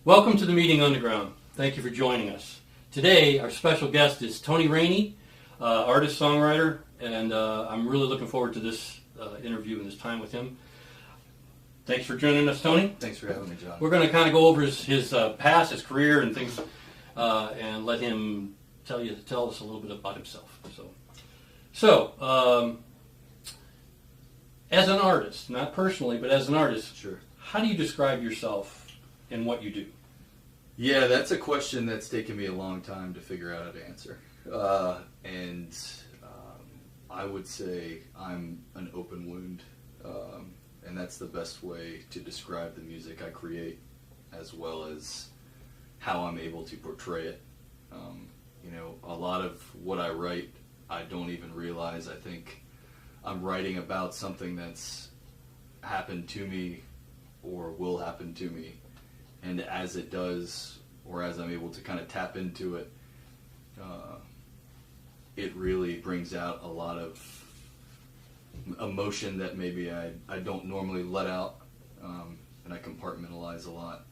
Welcome to the Meeting Underground. Thank you for joining us. Today, our special guest is Tony Raney, artist, songwriter, and I'm really looking forward to this interview and this time with him. Thanks for joining us, Tony. Thanks for having me, John. We're going to kind of go over his past, his career, and things, and let him tell us a little bit about himself. So, as an artist, not personally, but as an artist, Sure. How do you describe yourself and what you do? Yeah, that's a question that's taken me a long time to figure out how to answer. I would say I'm an open wound, and that's the best way to describe the music I create, as well as how I'm able to portray it. A lot of what I write, I don't even realize. I think I'm writing about something that's happened to me or will happen to me, and as it does, or as I'm able to kind of tap into it, it really brings out a lot of emotion that maybe I don't normally let out, and I compartmentalize a lot.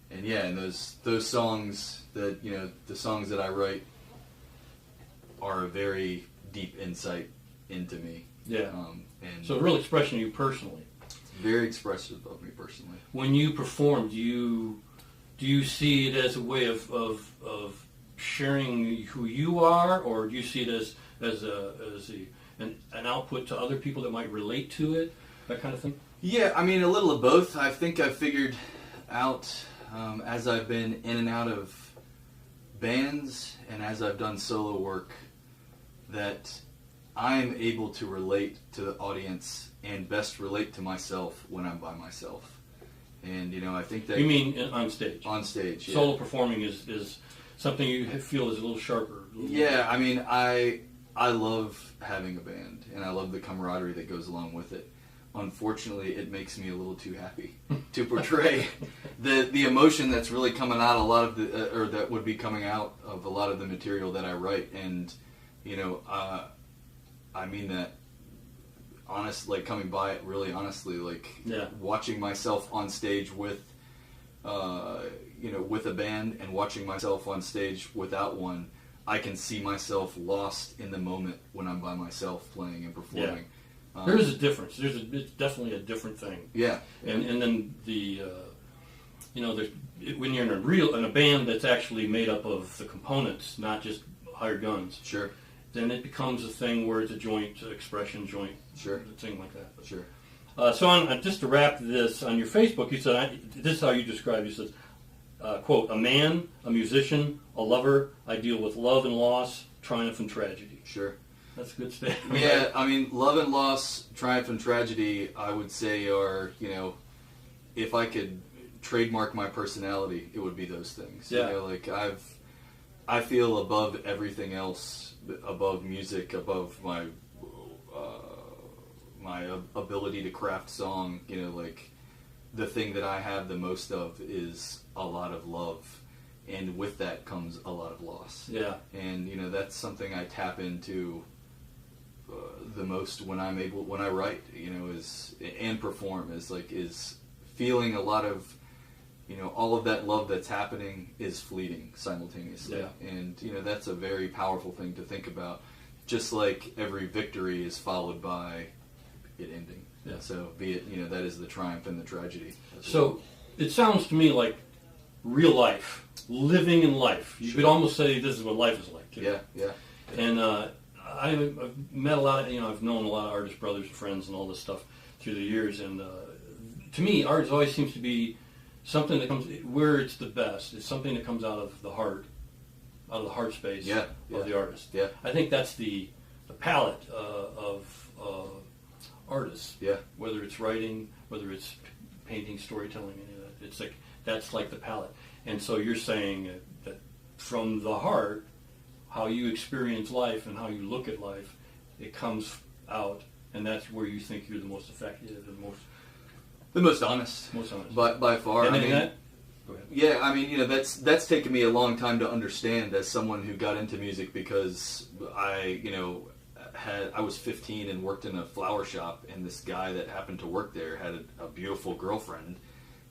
And those songs that, the songs that I write are a very deep insight into me. Yeah. And So a real expression of you personally. very expressive of me personally. When you perform, do you see it as a way of sharing who you are, or do you see it as an output to other people that might relate to it, that kind of thing? Yeah, I mean, a little of both. I think I've figured out, as I've been in and out of bands and as I've done solo work, that I'm able to relate to the audience and best relate to myself when I'm by myself. And, I think that... You mean on stage? On stage, yeah. Solo performing is something you feel is a little sharper. Yeah, I mean, I love having a band, and I love the camaraderie that goes along with it. Unfortunately, it makes me a little too happy to portray the emotion that's really coming out or that would be coming out of a lot of the material that I write. And, I mean that coming by it really honestly, watching myself on stage with a band and watching myself on stage without one, I can see myself lost in the moment when I'm by myself playing and performing. Yeah. There is a difference. It's definitely a different thing. Yeah. And then when you're in a band that's actually made up of the components, not just hired guns. Sure. Then it becomes a thing where it's a joint expression, Sure. thing like that. Sure. So just to wrap this, on your Facebook, you said, this is how you describe it. You said, quote, a man, a musician, a lover, I deal with love and loss, triumph and tragedy. Sure. That's a good statement. Yeah, I mean, love and loss, triumph and tragedy, I would say are, if I could trademark my personality, it would be those things. Yeah. I feel above everything else, above music, above my ability to craft song. The thing that I have the most of is a lot of love, and with that comes a lot of loss. Yeah. And that's something I tap into the most when I write, and perform, is feeling a lot of, all of that love that's happening is fleeting simultaneously. Yeah. And, that's a very powerful thing to think about. Just like every victory is followed by it ending. Yeah. So be it, that is the triumph and the tragedy. So it sounds to me like real life, living in life. You could almost say this is what life is like. Yeah, yeah. And I've met a lot of, I've known a lot of artist brothers and friends and all this stuff through the years. And to me, art always seems to be something that comes where it's the best. It's something that comes out of the heart space of the artist. Yeah. I think that's the palette of artists. Yeah. Whether it's writing, whether it's painting, storytelling, any of that. It's like that's like the palette. And so you're saying that from the heart, how you experience life and how you look at life, it comes out, and that's where you think you're the most effective and the most honest. Most honest. By far. And I mean, go ahead. Yeah, I mean, that's taken me a long time to understand as someone who got into music, because I was 15 and worked in a flower shop, and this guy that happened to work there had a beautiful girlfriend,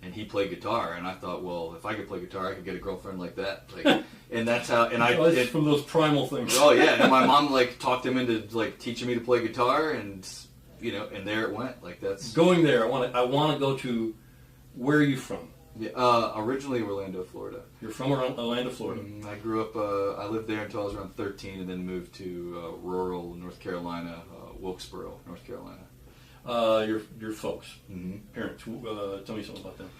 and he played guitar, and I thought, well, if I could play guitar, I could get a girlfriend like that. Like, and that's how. And it's from those primal things. Oh yeah, and my mom like talked him into like teaching me to play guitar, and and there it went. Like that's going there. I want to go to. Where are you from? Yeah, originally Orlando, Florida. You're from Orlando, Florida. I grew up. I lived there until I was around 13, and then moved to rural North Carolina, Wilkesboro, North Carolina. Your folks, parents. Tell me something about them.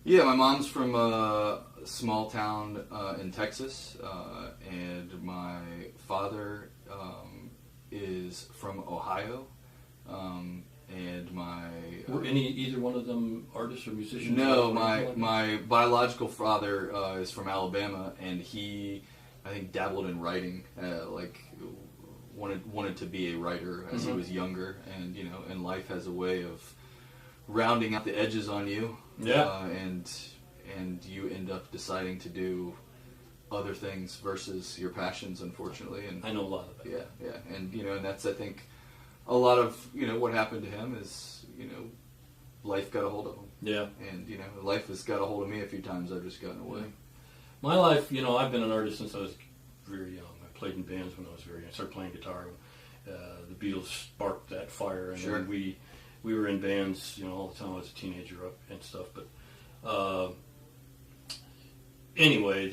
Yeah, my mom's from a small town in Texas, and my father is from Ohio. And my were either one of them artists or musicians? No, my biological father is from Alabama, and he, I think, dabbled in writing, like wanted to be a writer as he was younger, and and life has a way of rounding out the edges on you, and you end up deciding to do other things versus your passions, unfortunately. And I know a lot of that. Yeah, and and that's, I think, a lot of what happened to him is life got a hold of him. Yeah. And life has got a hold of me a few times. I've just gotten away. My life, I've been an artist since I was very young. I played in bands when I was very young. I started playing guitar. The Beatles sparked that fire, and then we were in bands, all the time. I was a teenager and stuff. But anyway,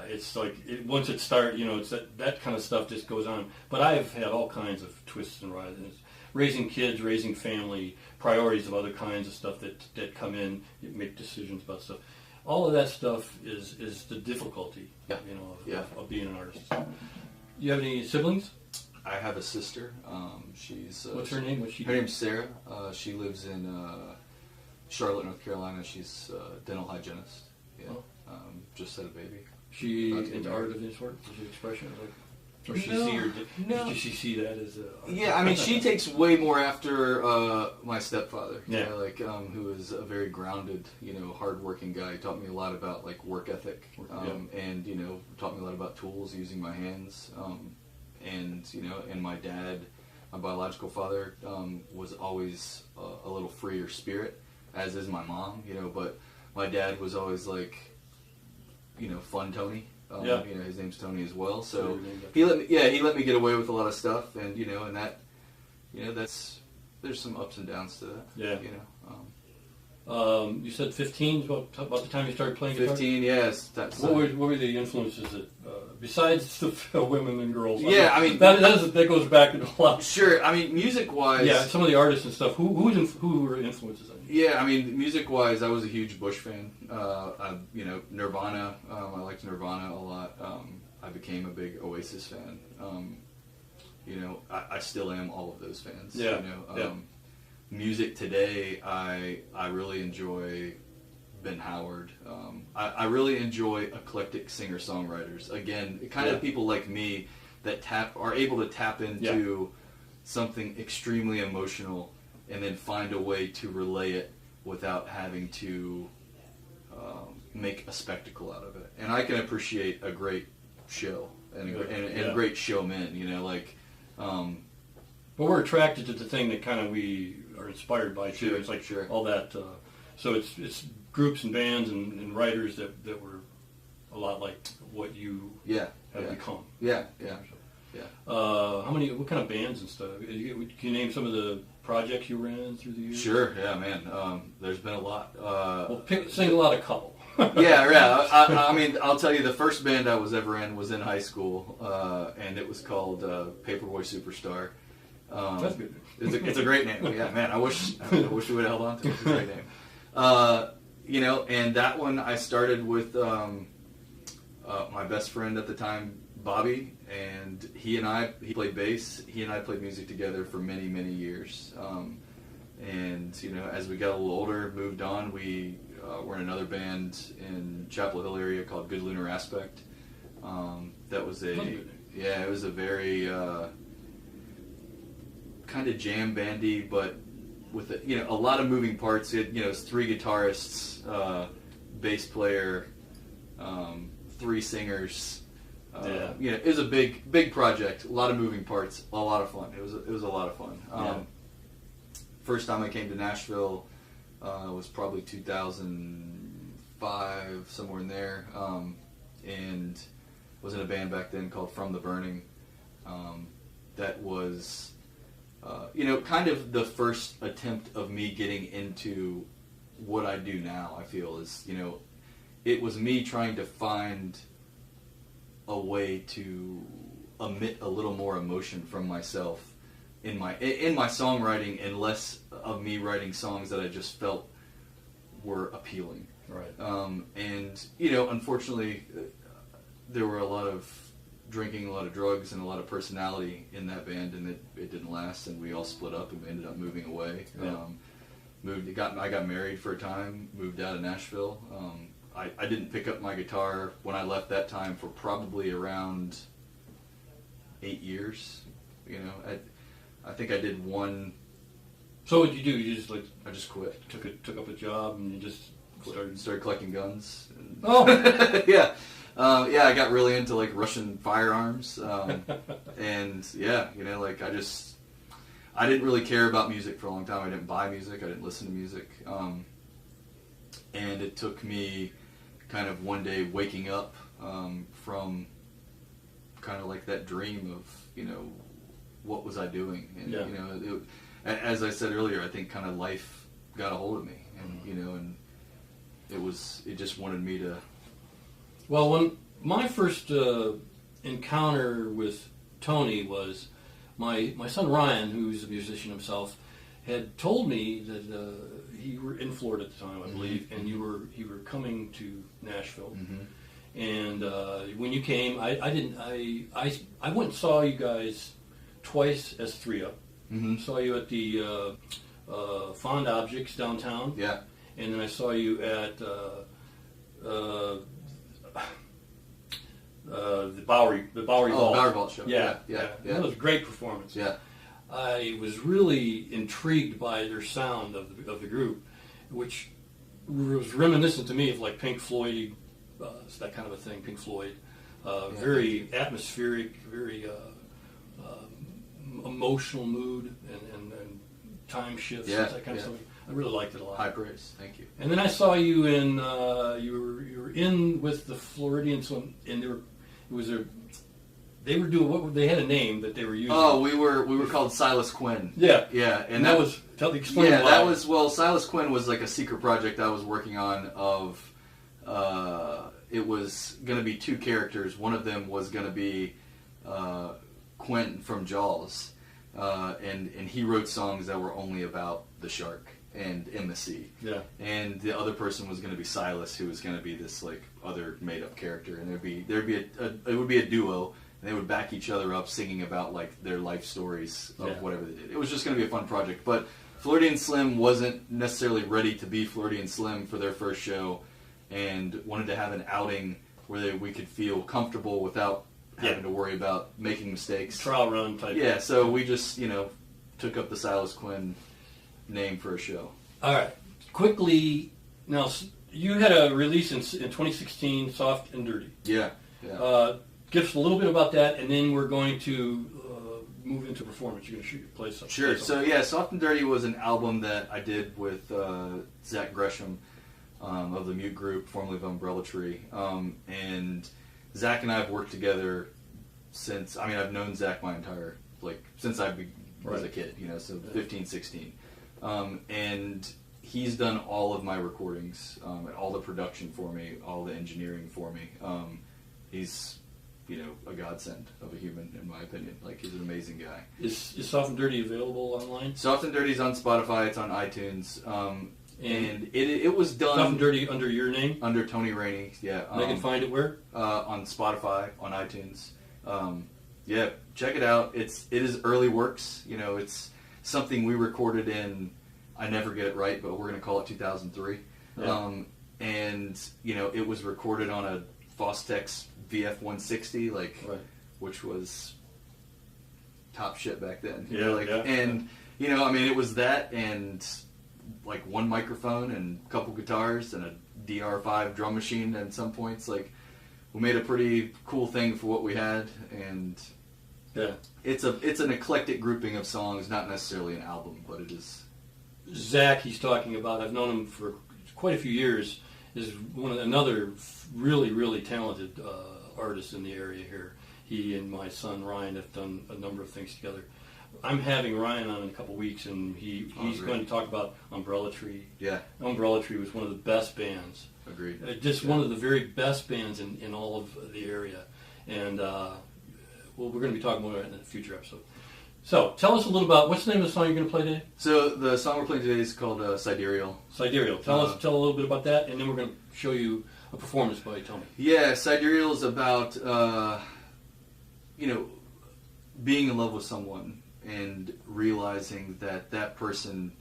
it's like once it starts, it's that kind of stuff just goes on. But I've had all kinds of twists and rises. Raising kids, raising family, priorities of other kinds of stuff that come in. You make decisions about stuff. All of that stuff is the difficulty, of being an artist. You have any siblings? I have a sister. She's what's her name? Her name's Sarah. She lives in Charlotte, North Carolina. She's a dental hygienist. Yeah. Oh. Just had a baby. She into art of any sort? Is she expression? Or did she see that as a... Yeah, I mean, she takes way more after my stepfather. Yeah. Who is a very grounded, hardworking guy. He taught me a lot about, work ethic. And, taught me a lot about tools, using my hands. And my dad, my biological father, was always a little freer spirit, as is my mom, but my dad was always Fun Tony. His name's Tony as well. So he let me get away with a lot of stuff, and and that, that's, there's some ups and downs to that. Yeah. You said 15 is about the time you started playing guitar? 15, yes. What were the influences besides the women and girls? Yeah, I mean that goes back a lot. Sure, I mean music-wise. Yeah, some of the artists and stuff. Who were influences on you? Yeah, I mean music-wise, I was a huge Bush fan. Nirvana. I liked Nirvana a lot. I became a big Oasis fan. I still am all of those fans. Yeah. Music today, I really enjoy Ben Howard. I really enjoy eclectic singer-songwriters. Again, kind of people like me that are able to tap into something extremely emotional and then find a way to relay it without having to make a spectacle out of it. And I can appreciate a great show and great showmen. But we're attracted to the thing that kind of we are inspired by too. It's all that. So it's groups and bands and writers that were a lot like what you have become. Yeah. What kind of bands and stuff? Can you name some of the projects you ran through the years? Sure. Yeah, man. There's been a lot. Single out a couple. Yeah. I mean, I'll tell you, the first band I was ever in was in high school, and it was called Paperboy Superstar. That's good. It's a great name. Yeah, man. I wish we would have held on to it. It's a great name. And that one I started with my best friend at the time, Bobby, and he played bass. He and I played music together for many, many years. And as we got a little older, moved on, we were in another band in Chapel Hill area called Good Lunar Aspect. That was it was a very kind of jam bandy, but with a lot of moving parts. It's 3 guitarists, bass player, 3 singers. It was a big project. A lot of moving parts. A lot of fun. It was a lot of fun. First time I came to Nashville, It was probably 2005, somewhere in there, and was in a band back then called From the Burning. That was, kind of the first attempt of me getting into what I do now. I feel is, it was me trying to find a way to emit a little more emotion from myself in my songwriting, and less of me writing songs that I just felt were appealing. Right. And unfortunately, there were a lot of drinking, a lot of drugs, and a lot of personality in that band, and it didn't last, and we all split up and we ended up moving away. Yeah. I got married for a time, moved out of Nashville. I didn't pick up my guitar when I left that time for probably around 8 years. I think I did one. So what did you do? You just I just quit. took up a job and you just Started collecting guns. Oh, yeah. I got really into Russian firearms, and I didn't really care about music for a long time. I didn't buy music. I didn't listen to music, and it took me kind of one day waking up from kind of that dream of what was I doing, and as I said earlier, I think kind of life got a hold of me, and and it just wanted me to. Well, when my first encounter with Tony was my son Ryan, who's a musician himself, had told me that you were in Florida at the time, I believe, and you were coming to Nashville. Mm-hmm. And when you came, I went and saw you guys twice as Three Up. Mm-hmm. Saw you at the Fond Objects downtown. Yeah. And then I saw you at the Bowery Vault. Bowery Vault show. Yeah. That was a great performance. Yeah. I was really intrigued by their sound of the group, which was reminiscent to me of Pink Floyd, that kind of a thing. Pink Floyd, very atmospheric, very emotional mood and time shifts, that kind of stuff. I really liked it a lot. High praise, thank you. And then I saw you in you were in with the Floridians, and they were doing they had a name that they were using. Oh, we were called Silas Quinn. Yeah, and that was explain. Yeah, why. that was Silas Quinn was a secret project I was working on. It was going to be two characters. One of them was going to be Quentin from Jaws, and he wrote songs that were only about the shark and in the sea. Yeah. And the other person was going to be Silas, who was going to be this other made up character, and it would be a duo, and they would back each other up singing about their life stories of whatever they did. It was just going to be a fun project, but Floridian Slim wasn't necessarily ready to be Floridian Slim for their first show, and wanted to have an outing where we could feel comfortable without having to worry about making mistakes. Trial run type. Yeah, so we just took up the Silas Quinn name for a show. All right. Quickly, now you had a release in 2016, Soft and Dirty. Yeah. Give us a little bit about that, and then we're going to move into performance. You're going to play something. Sure. So Soft and Dirty was an album that I did with Zach Gresham of the Mute Group, formerly of Umbrella Tree, and Zach and I have worked together since. I've known Zach my entire since I was a kid. So 15, 16. And he's done all of my recordings, and all the production for me, all the engineering for me. He's, a godsend of a human, in my opinion. He's an amazing guy. Is Soft and Dirty available online? Soft and Dirty's on Spotify. It's on iTunes. And it was done. Soft and Dirty under your name? Under Tony Raney, yeah. They can find it where? On Spotify, on iTunes. Check it out. It is early works. It's something we recorded in, I never get it right, but we're going to call it 2003. Yeah. And, it was recorded on a Fostex VF-160, which was top shit back then. And, it was that and, one microphone and a couple guitars and a DR5 drum machine at some points. We made a pretty cool thing for what we had, and it's an eclectic grouping of songs, not necessarily an album, but it is Zach he's talking about, I've known him for quite a few years, is another really, really talented artist in the area here. He and my son Ryan have done a number of things together. I'm having Ryan on in a couple weeks, and he's going to talk about Umbrella Tree. Yeah. Umbrella Tree was one of the best bands. Agreed. Just one of the very best bands in all of the area. And well, we're going to be talking more about it in a future episode. So, tell us a little about, what's the name of the song you're going to play today? So, the song we're playing today is called Sidereal. Sidereal. Tell a little bit about that, and then we're going to show you a performance by Tony. Yeah, Sidereal is about, being in love with someone and realizing that that person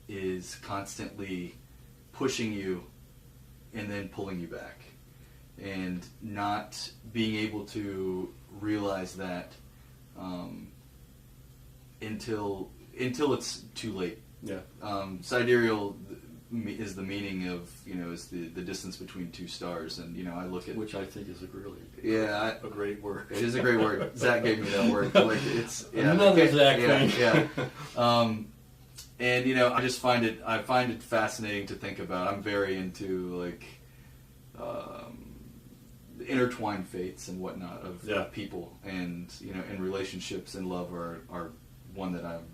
is constantly pushing you and then pulling you back. And not being able to realize that until it's too late. Yeah. Sidereal is the meaning of, is the distance between two stars, and I look at, which I think is a great word. It is a great word. Zach gave me that word. Like, it's another Zach thing. Yeah. And I just find it fascinating to think about. I'm very into intertwined fates and whatnot of people, and and relationships and love are one that I'm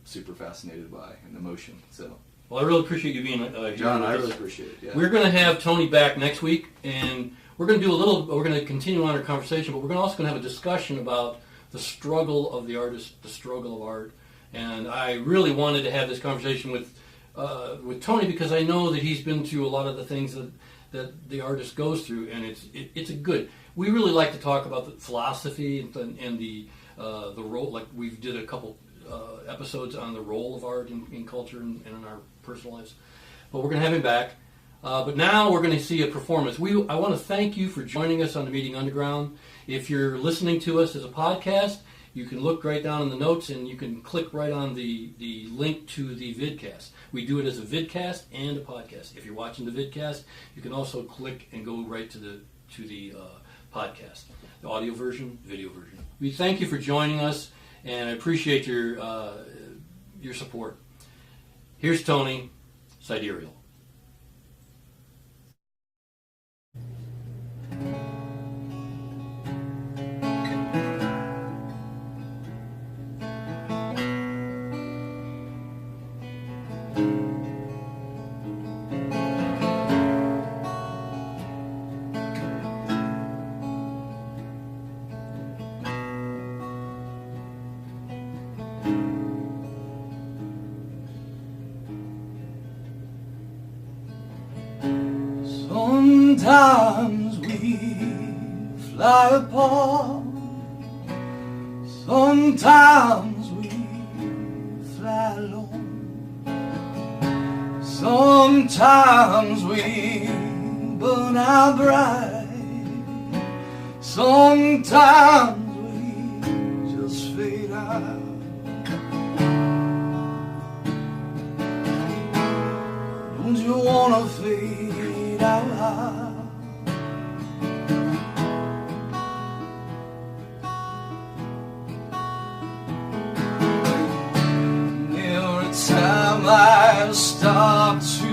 super fascinated by, and emotion. So, well, I really appreciate you being here. John, I really appreciate it. Yeah. We're going to have Tony back next week, and we're going to do we're going to continue on our conversation, but we're also going to have a discussion about the struggle of the artist, the struggle of art. And I really wanted to have this conversation with Tony, because I know that he's been through a lot of the things that the artist goes through, and it's a good. We really like to talk about the philosophy and the role. Like we did a couple episodes on the role of art in culture and in our personal lives. But we're going to have him back. But now we're going to see a performance. I want to thank you for joining us on the Meeting Underground. If you're listening to us as a podcast, you can look right down in the notes and you can click right on the link to the vidcast. We do it as a vidcast and a podcast. If you're watching the vidcast, you can also click and go right to the podcast, the audio version, video version. We thank you for joining us, and I appreciate your support. Here's Tony, Sidereal. Sometimes we fly apart, sometimes we fly alone, sometimes we burn out bright, sometimes we just fade out. Don't you wanna fade out? Time I start to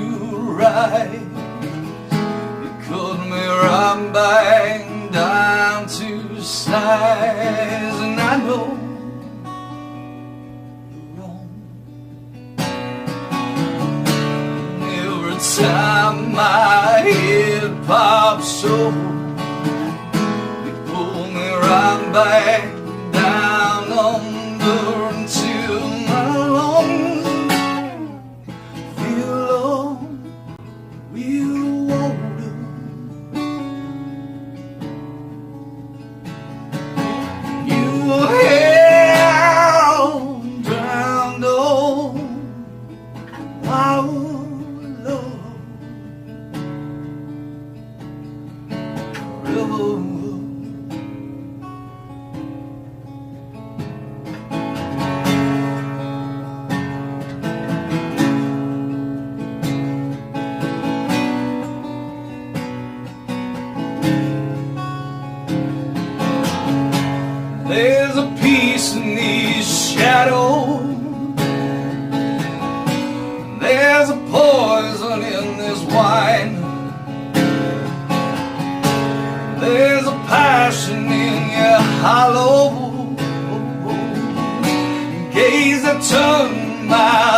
rise, you cut me right back down to size, and I know you're wrong. Every time my head pops over, you pull me right back down under until my lungs days I turned my